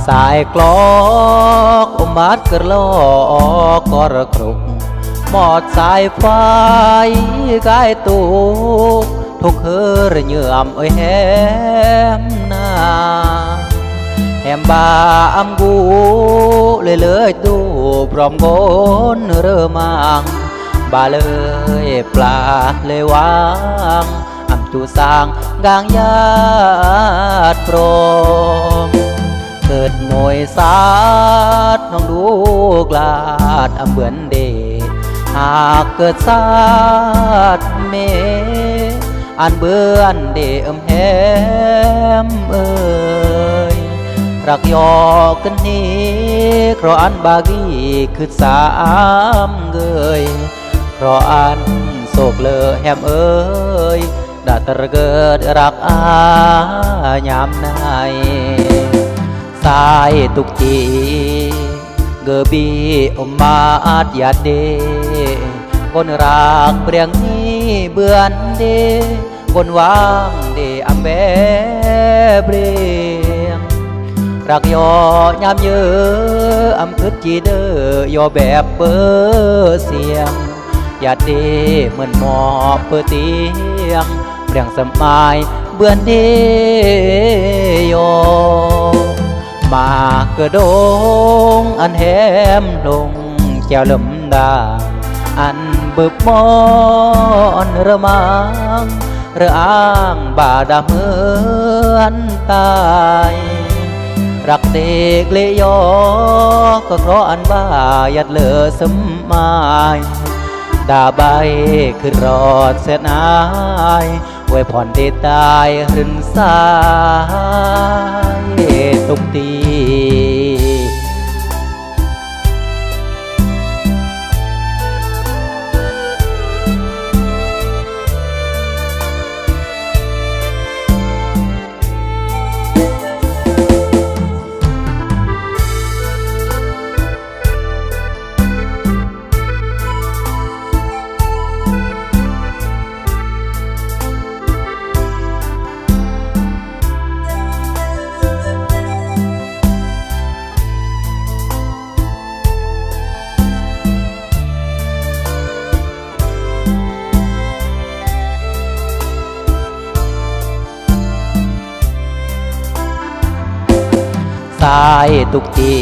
สายกลอกอมาดกระลอกกระครุกหมอดสายไฟกายตุกทุกเฮือเหยื่อมเอ้ยแฮมนาแฮมบาอัมกูเลยดูพร้อมโกนเริ่มมังบาเลยปลาเลยวางอัมจูสางกางญาติโปรมเกิดหน่วยสาดน้องดูกลาดอำเบือนเดหากเกิดสาดเมอันเบือนเดแฮมเอ้ยรักยอกันนี้เพราะอันบากีคือสามเกยเพราะอันโศกเลอแฮมเอ้ยดาตระเกิดรักอายามในสายตุกจีเกบีอมมาอาดยาเดคนรักเปรียงนี้เบือนเดคนวางเดอัมเบเบรียงรักยอยามเยอะอำคึดจีเดอยอแบบเบอเสียงยาเดเหมือนหมอเปิดเตียงเปรียงสมัยเบือนเดโยมากระดงอันแหมลงแก้วลำดาอันบึบมอนระมังระอ้างบาดาเหมือนตายรักเด็กเลยยอก็เพราะอันบ้ายัดเหลือสมัยดาใบคือรอดเสียนายไว้ผ่อนได้ตายรื่นสายตุกตีสายตุกจี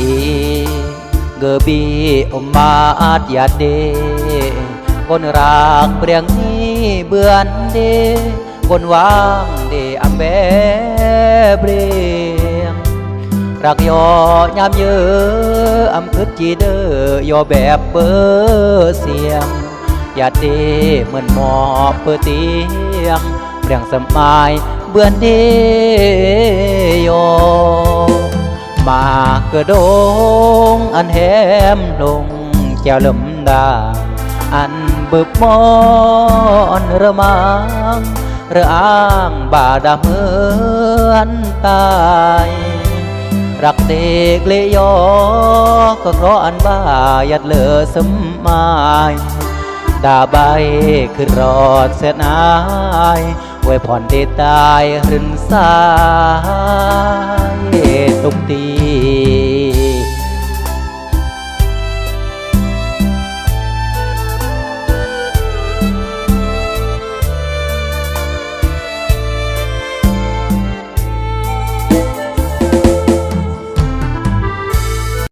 เกบีอมมาอาดยาเดคนรักเปรียงนี้เบือนเดคนวางเดอัมเบเบรียงรักยอยามเยอะอำคึดจีเดอยอแบบเปอเสียงยาเดเหมือนหมอเปิดเตียงเปรียงสมัยเบือนเดโยมากระดงอันแหมลงแก้วลำดาอันบึบมอนระมังระอ้างบาดาเหมือนตายรักเด็กเลยยอก็เพราะอันบ้ายัดเหลือสมัยดาใบคือรอดเสียนายไว้ผ่อนได้ตายรื่นสายตุกตี